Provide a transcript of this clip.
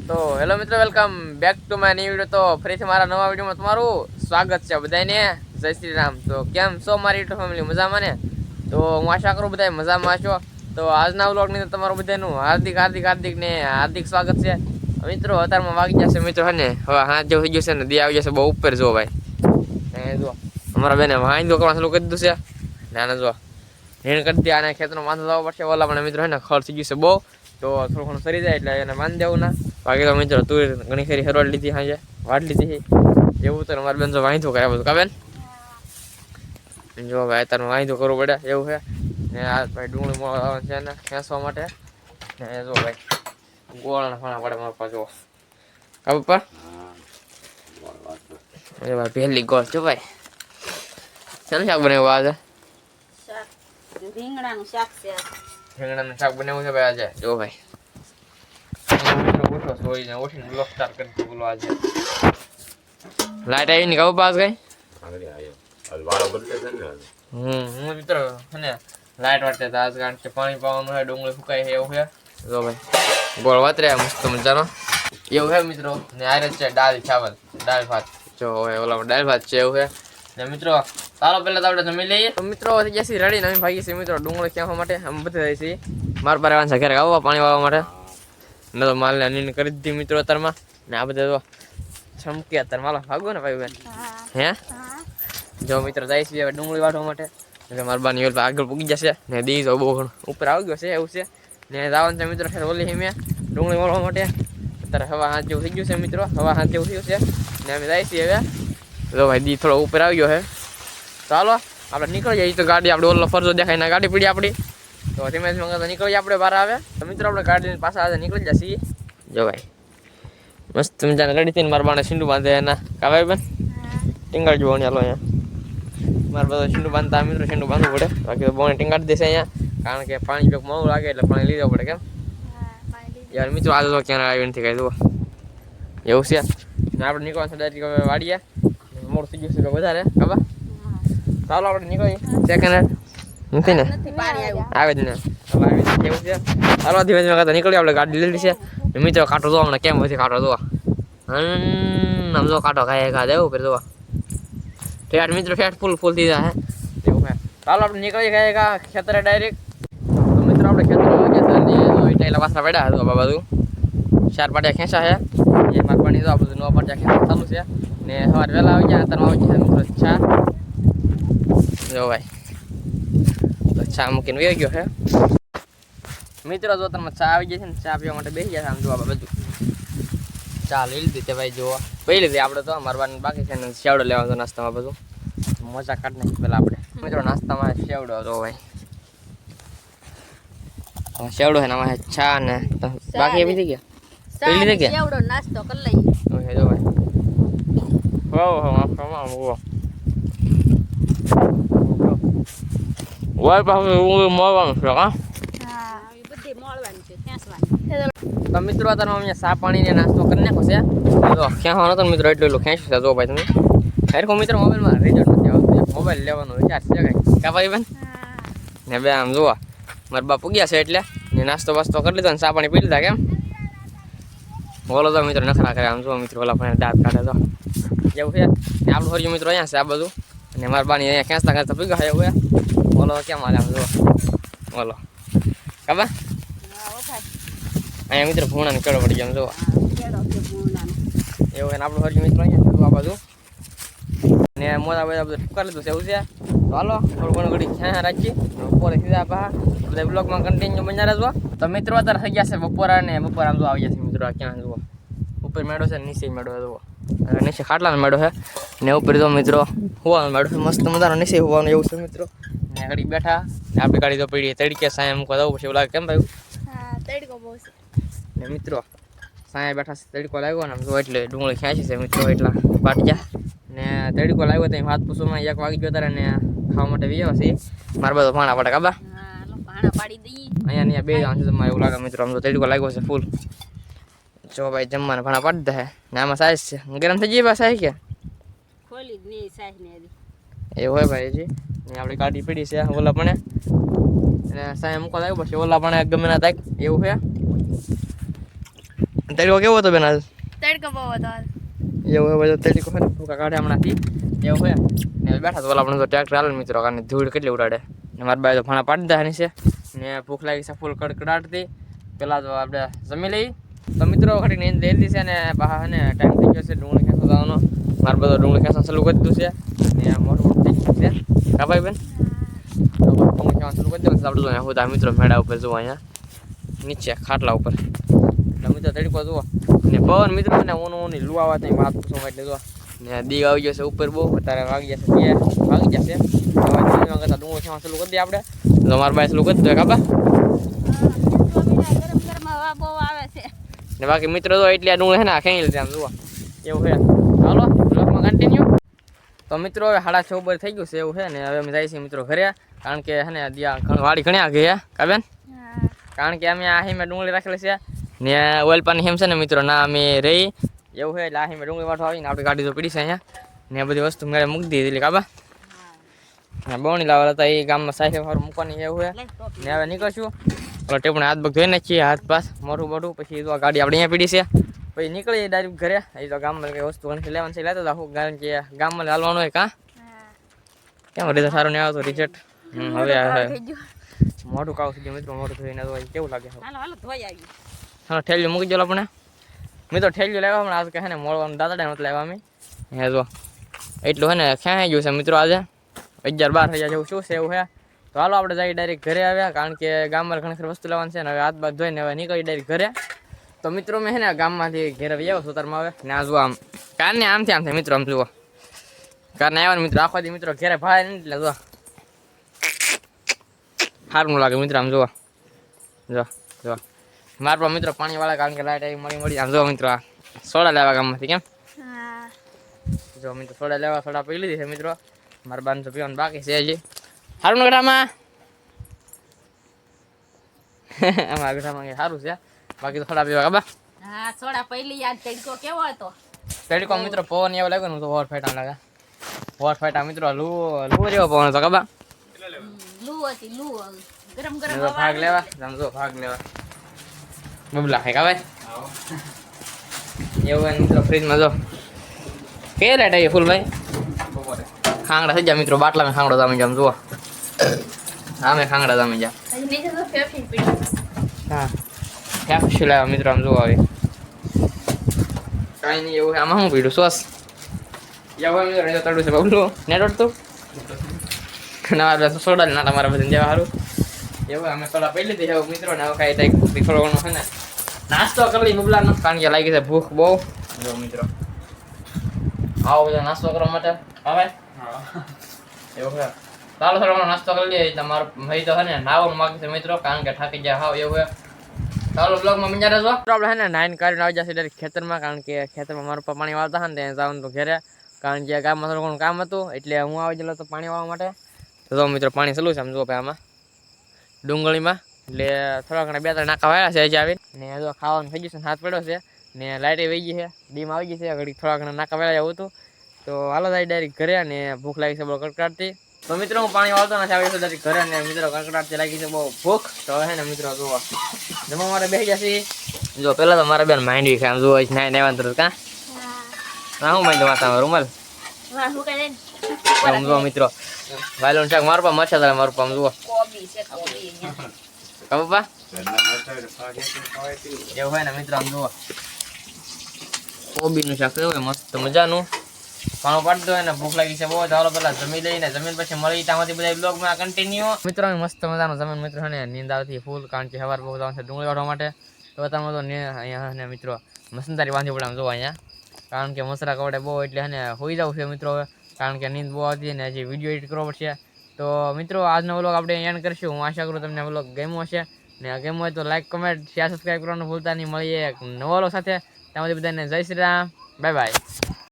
તો હેલો મિત્રો, welcome back to my new video. તો ફરીથી મારા નવા વિડીયોમાં તમારું સ્વાગત છે બધાને। જય શ્રી રામ। તો કેમ છો મારી યુટ્યુબ ફેમિલી? મજામાં ને? તો હું આશા કરું બધા મજામાં છો। તો આજના વ્લોગની અંદર તમારું બધાનું હાર્દિક સ્વાગત છે મિત્રો। અત્યારમાં વાગી જશે મિત્રો હે ને હવે હાથ જેવું થઈ ગયું છે ને દી આવી જશે બહુ ઉપર જો ભાઈ। જો અમારા બેને વાંધો કરવાનું ચાલુ કરી દીધું છે ને આને જો હેણ કરી દે, આને ખેતરનો વાંધો લાવવો પડશે। ઓલા પણ મિત્રો હે ને ખર્ચ થઈ ગયું છે બહુ, તો થોડું ઘણું સરી જાય એટલે એને બાંધી દેવું ના। બાકી તો મિત્રો તું ઘણી ખરી હરવાડ લીધી, હાજે વાડ લીધી એવું તો મારી બેન જો વાંધો કરે બધું કાબેન જો ભાઈ તારું વાંધો કરવું પડે એવું છે ને। આ ભાઈ ડુંગળી મોળા છે ને ખેંચવા માટે ને જો ભાઈ ગોળના ફાણા પડે મારા પાસે જો કા પપ્પા એ ભાઈ પહેલી ગોળ જો ભાઈ શાનું શાક બનાવ્યું આજે? રીંગણાનું શાક છે। રીંગણાનું શાક બનાવ્યું છે ભાઈ આજે જો ભાઈ। સોઈને ઓછીને બ્લોક સ્ટાર્ટ કરી દીધું બોલો આજે લાઈટ આવી ની કહું પાસ ગઈ હું મિત્રો ને લાઈટ વાટે તો આજ કારણ કે પાણી પાવાનું છે, ડુંગળી ફૂકાય છે એવું છે જો ભાઈ। ગોળ વાતરે મસ્ત મજાનો એવું છે મિત્રો ને આ છે દાળ ચાવલ દાળ ભાત જો ઓલા દાળ ભાત છે એવું છે ને મિત્રો। ચાલો પહેલા તો આપણે જમી લઈએ। તો મિત્રો થઈ જશે રેડી નવી ભાગી છે મિત્રો ડુંગળી ખેંચવા માટે અમે બધા જાય છીએ મારા પાસે આવવાનું છે ઘરે આવવા પાણી વાળવા માટે ને તો માલને અનિલ કરી દીધી મિત્રો અત્યારમાં ને આ બધા તો છમકી અત્યારે માલો ભાગો ને ભાઈ બેન હે જો મિત્રો જાય છે હવે ડુંગળી વાટવા માટે એટલે મારા બાની ઓલ આગળ પૂગી જશે ને દી જો બહુ ઘણું ઉપર આવી ગયો છે એવું છે ને જવાનું છે મિત્રો ખેર ઓલી મેં ડુંગળી વાળવા માટે અત્યારે હવા હાથ જેવું થઈ ગયું છે મિત્રો હવા હાથ જેવું થયું છે ને અમે જાય છીએ હવે જો ભાઈ દી થોડો ઉપર આવી ગયો છે। ચાલો આપણે નીકળી જઈએ તો ગાડી આપણે ઓલો ફરજો દેખાય ના ગાડી પડી આપણી તો ધીમે ધીમે નીકળીએ આપણે બહાર આવે તો મિત્રો આપણે ગાડીની પાસે આજે નીકળી જશે જો ભાઈ મસ્ત મજાને રેડી થઈને મારા બાને શીંડું બાંધે એના કા ભાઈ બેન ટીંગાડ જોવાની હાલો અહીંયા મારા બધા શીંડું બાંધતા મિત્રો શીંડું બાંધવું પડે બાકી તો બોને ટીંગાડી દેશે અહીંયા કારણ કે પાણી જો મોડું લાગે એટલે પાણી લીધવું પડે કેમ યાર મિત્રો આજે તો ક્યાં આવી નથી કાંઈ જુઓ એવું છે ને આપણે નીકળવાનું છે ડાયરેક્ટ હવે વાડીએ મોડું થઈ ગયું છે વધારે ખબર ચાલો આપણે નીકળીએ સેકન્ડ હેન્ડ નથી ને આવે જ ને એવું છે। ચાલો ધીમે ધીમે કરતા નીકળીએ આપણે ગાડી લીધી છે મિત્રો કાંટો જોવા મને કેમ નથી કાંટો જોવા આમ જો કાંટો ખાય ખા દેવું પછી જોવા ફેટ મિત્રો ફેટ ફૂલ થઈ જાય એવું છે। ચાલો આપણે નીકળીએ ખાય ખા ખેતરે ડાયરેક્ટ તો મિત્રો આપણે ખેતરમાં ગયા ઈટાઈલા પાછા પડ્યા હતો બાબા બધું 4 પાટિયા ખેંચા છે એ માર પાણી જો આ બધું 9 પાટિયા ખેંચા ચાલુ છે ને સવારે વહેલા આવી ગયા અત્યારે આવી ગયા મિત્રો ચા જો ભાઈ તો ચા મૂકીને વહી ગયો છે મિત્રો। જો તમે ચા આવી જાય છે ને ચા પીવા માટે બેસી ગયા આમ જોવા બધું ચા લઈ લીધી તે ભાઈ જોવા પી લીધી આપણે તો મારવાની બાકી છે ને શેવડો લેવાનો નાસ્તામાં બધું મજા કાઢી નાખી પેલા આપણે મિત્રો નાસ્તામાં શેવડો જો ભાઈ શેવડો છે ને આમાં ચા ને બાકી એવી થઈ ગયા પી લીધી કે શેવડો નાસ્તો કરી લઈએ ઓકે જો ભાઈ વાય પાસે મળવાનું છે હા તો મિત્રો અત્યારે અમે ચા પાણીને નાસ્તો કરી નાખો છે તો ખેંચવાનો હતો મિત્રો એટલું ખેંચ્યું છે જો ભાઈ તમે ખરેખર મિત્રો મોબાઈલમાં રિઝલ્ટ નથી આવતું મોબાઈલ લેવાનો વિચાર છે કા ભાઈ બેન ને બે આમ જોવા મારા બાપુ ગયા છે એટલે ને નાસ્તો બાસ્તો કરી લીધો ને ચા પાણી પી લીધા કેમ બોલો તો મિત્રો નખરા કરે આમ જો મિત્રો ઓલા પણ દાંત કાઢે તો એવું છે ને આપણું હરિયું મિત્રો અહીંયા છે આ બધું અને મારા બાની અહીંયા ખેંચતા ખેંચતા પી ગયા એવું બોલો કેમ હાલે આમ જો બોલો ખબર અહીંયા મિત્રો ભૂણાને કેળો પડી જાય જો એવું એને આપણું હરિયું મિત્રો અહીંયા આ બાજુ ને મોટા બધા બધું ઠુકાર લીધું છે એવું છે તો હાલો થોડું ઘણું ઘડી ખ્યા રાખીએ બપોરે સીધા પા બધા બ્લોગમાં કન્ટિન્યુ બન્યા રહેજો। તો મિત્રો અત્યારે થઈ ગયા છે બપોરા ને બપોર આમ જો આવી જશે મિત્રો ક્યાં જુઓ ઉપર મેળો છે નીચે મેળો જુઓ નીચે ખાટલાનો મેળો છે ને ઉપર જો મિત્રો હોવાનો મેળો છે મસ્ત મજાનો નીચે હોવાનું એવું છે મિત્રો ને ઘડી બેઠા ને આપણી ગાડી તો પડી તડકે સાયા મૂકવા જવું પછી એવું લાગે કેમ ભાઈ તડકો બહુ છે ને મિત્રો સાયા બેઠા તડકો લાગ્યો ને જો એટલે ડુંગળી ખેંચી છે મિત્રો એટલા પાટિયા ને તડકો લાગ્યો તો હાથ પૂછવામાં 1 વાગી ગયો તારે ને ખાવા માટે વ્યવ છે મારા બધો ભાણા પડે કાબા પાડી દઈએ અહીંયા બે જણ છે તમારે એવું લાગે મિત્રો આમ તો તડકો લાગ્યો છે ફૂલ જો ભાઈ જમવાના ભાણા પાડી દે ને આમાં સાઈઝ છે ગરમ થઈ જાય સાઈઝ કે ખોલી જ નહીં સાઈઝ ને એવું હોય ભાઈ જી ને આપણી ગાડી પડી છે ઓલા પણ અને સાયા મૂકવા લાગ્યો પછી ઓલા પણ ગમે ના થાય એવું છે તડકો કેવો હતો બેન આજ? તડકો બહુ હતો આજ. એવું હોય બધું તડકો હોય ને ભૂકા કાઢે હમણાંથી એવું હોય ને બેઠા તો ઓલા આપણે તો ટ્રેક્ટર હાલે ને મિત્રો કારણ ધૂળ કેટલી ઉડાડે ને મારા બાઈ તો ફાણા પાડી દે છે ને ભૂખ લાગી છે ફૂલ કડકડાટથી પેલા તો આપણે જમી લઈ તો મિત્રો ઘડી નીંદ લઈ લીધી છે ને પાછા ને ટાઈમ થઈ ગયો છે ડુંગળી ખેંચવા જવાનો મારે બધો ડુંગળી ખેંચવાનું ચાલુ કરી દીધું છે ને મોટું મોટું થઈ ગયું છે કા ભાઈ બેન તો ડુંગળી ખેંચવાનું ચાલુ કરી દેવાનું આપણે તો અહીંયા બધા મિત્રો મેળા ઉપર જુઓ અહીંયા નીચે ખાટલા ઉપર એટલે મિત્રો તડકો જુઓ ને પવન મિત્રો ને ઊની લુ આવવા ત્યાં વાત પૂછો એટલે જો ને દી આવી જશે ઉપર બહુ અત્યારે વાગી જશે 2 વાગી જશે હવે કરતા ડુંગળી ખેંચવાનું ચાલુ કરી દઈએ આપણે તો મારા બાઈ ચાલુ કરી દે કાબા ગરમ ગરમ હવા બહુ આવે છે. ને બાકી મિત્રો તો એટલે આ ડુંગળી છે ને ખેંચી લીધી આમ જુઓ એવું છે હાલો બ્લોગમાં કન્ટિન્યુ તો મિત્રો હવે 6:30 ઉપર થઈ ગયું છે એવું છે ને હવે અમે જઈએ છીએ મિત્રો ઘરે કારણ કે છે ને દિયા વાડી ઘણી આગળ છે કાબેન કારણ કે અમે આ હિમે ડુંગળી રાખેલી છે ને ઓઇલ પાણી હેમ છે ને મિત્રો ના અમે રહી એવું છે એટલે આ હિમે ડુંગળી વાટો આવીને આપણી ગાડી તો પડી છે અહીંયા ને બધી વસ્તુ મેળે મૂકી દીધી એટલે કાબા ને બવણી લાવેલા હતા એ ગામમાં સાહેબ વાળું મૂકવાની એવું છે ને હવે નીકળશું ઓલા ટેપણે હાથ પગ ધોઈ નાખીએ હાથ પાસ મોઢું મોઢું પછી તો ગાડી આપણે અહીંયા પડી છે પછી નીકળીએ ડાયરેક્ટ ઘરે એ તો ગામમાં કઈ વસ્તુ ઘણી લેવાની છે લેતા હતા કારણ કે ગામમાં હાલવાનું હોય કાં કેમ રિઝલ્ટ સારું નહીં આવતું રિઝલ્ટ હવે મોઢું કાવ સુધી મિત્રો મોઢું ધોઈને તો કેવું લાગે હાલો ધોઈ આવી. હા ઠેલ્યું મૂકી દો આપણે મિત્રો ઠેલ્યું લેવા હમણાં આજ કહે ને મોડવાનું દાદાને નથી લેવા અમે હે જો એટલું હે ને ખેંચાઈ ગયું છે મિત્રો આજે 11-12 જેવું શું છે એવું છે તો હાલો આપણે જઈએ ડાયરેક્ટ ઘરે આવ્યા કારણ કે ગામમાં ઘણી ખરી વસ્તુ લેવાની છે ને હવે હાથ બાદ ધોઈને હવે નીકળી ડાયરેક્ટ ઘરે તો મિત્રો મેં છે ને ગામમાંથી ઘરે આવ્યો સુતારમાં આવે ને આ જુઓ આમ કારને આમથી આમ થાય મિત્રો આમ જુઓ કારને આવ્યા ને મિત્રો આખો દી મિત્રો ઘરે ભાઈ ને એટલે જો સારું લાગે મિત્રો આમ જુઓ જો જો મારા પર મિત્રો પાણીવાળા કારણ કે લાઈટ આવી મળી આમ જો મિત્રો આ સોડા લેવા ગામમાંથી કેમ જો મિત્રો સોડા લેવા સોડા પી લીધી છે મિત્રો મારા બાન તો પીવાનું બાકી છે હજી સારું નગરામાં આમાં ગઢામાં સારું છે બાકી તો સોડા પીવા કાબા હા સોડા પહેલી યાદ તડકો કેવો હતો. તડકો મિત્રો પવન એવો લાગ્યો ને તો વોર ફાટા લાગે વોર ફાટા મિત્રો લુ જેવો પવન હતો કાબા લૂ હતી લૂ ગરમ ગરમ જો ભાગ લેવા સમજો ભાગ લેવા બબલા હે કાબા એવું મિત્રો ફ્રીજમાં જો કે લાઈટ આવી ફૂલ ભાઈ ખાંગડા થઈ ગયા મિત્રો બાટલામાં ખાંગડો જામી જામ જુઓ આમે ખાંગડા જામી જા નીચે તો ફેફી પડી. હા ફેફસી લાવ્યા મિત્રો આમ જોવા આવે કાંઈ નહીં એવું આમાં શું પીડું સોસ એવું મિત્રો રહેતો તળું છે બબલું નેટવર્ક તો ના સોડા ના તમારા બધા જેવા સારું એવું અમે સોડા પી લીધી એવું મિત્રો ને હવે કાંઈ ટાઈપ થોડો ઘણો છે ને નાસ્તો કરી લઈ બબલાનો કારણ કે લાગી છે ભૂખ બહુ જો મિત્રો આવો બધા નાસ્તો કરવા માટે આવે એવું છે ચાલો થોડો ઘણો નાસ્તો કરી લઈએ તમારો ભાઈ તો છે ને નાવાનું માગે છે મિત્રો કારણ કે થાકી જાય હાવ એવું છે ચાલો બ્લોગમાં મજા રહેજો આપણે છે ને નાઈન કરીને આવી જશે ડાયરેક્ટ ખેતરમાં કારણ કે ખેતરમાં મારા પપ્પા પાણી વાળતા હતા ને ત્યાં જવાનું તો ઘરે કારણ કે ગામમાં થોડું ઘણું કામ હતું એટલે હું આવી ગયેલો તો પાણી વાળવા માટે તો મિત્રો પાણી ચાલુ છે આમ જુઓ ભાઈ આમાં ડુંગળીમાં એટલે થોડા ઘણા 2-3 નાકા વાળ્યા છે હજી આવીને ને જો ખાવાનું થઈ ગયું છે હાથ પડ્યો છે ને લાઇટ વહી ગઈ છે ડીમ આવી ગઈ છે ઘડી થોડા ઘણા નાકા વાળ્યા એવું હતું તો હાલો જાય ડાયરેક્ટ ઘરે અને ભૂખ લાગી છે બહુ કડકડાટથી તો મિત્રો હું પાણી વાળતો નથી આવી ડાયરેક્ટ ઘરે ને મિત્રો કડકડાટથી લાગી છે બહુ ભૂખ તો હવે ને મિત્રો જોવા જમવા મારે બેસી જશે જો પેલા તો મારા બેન માંડવી ખામ જોવા નાઈ નાઈ વાંધો કાં હા હું માંડો માથામાં રૂમાલ વાહ હું કહે આમ જુઓ મિત્રો વાયલોન શાક મારું પા મરચા તારે મારું પામ જુઓ કોબી છે કોબી પપ્પા એવું હોય ને મિત્રો આમ જુઓ કોબીનું શાક એવું હોય મસ્ત મજાનું પાણો પાડતો હોય ને ભૂખ લાગી છે બહુ ચાલો પેલા જમી લઈને જમીન પછી મળી ત્યાંથી બધા બ્લોગમાં કન્ટિન્યુ મિત્રો મસ્ત મજાનું જમીન મિત્રો છે ને નીંદ આવતી ફૂલ કારણ કે સવાર બહુ જવાનું છે ડુંગળી વાળવા માટે તો અત્યારમાં તો અહીંયા ને મિત્રો મસનદારી બાંધી પડે આમ જોવા અહીંયા કારણ કે મસરા કવડે બહુ એટલે છે ને હોઈ જવું છે મિત્રો કારણ કે નીંદ બહુ આવતી ને હજી વિડીયો એડિટ કરવો પડશે તો મિત્રો આજનો વ્લોગ આપણે એન્ડ કરીશું હું આશા કરું તમને વ્લોગ ગમ્યો હશે ને ગમ્યો હોય તો લાઈક કમેન્ટ શેર સબસ્ક્રાઈબ કરવાનું ભૂલતા નહીં મળીએ એક નવો વ્લોગ સાથે ત્યાંથી બધાને જય શ્રી રામ બાય બાય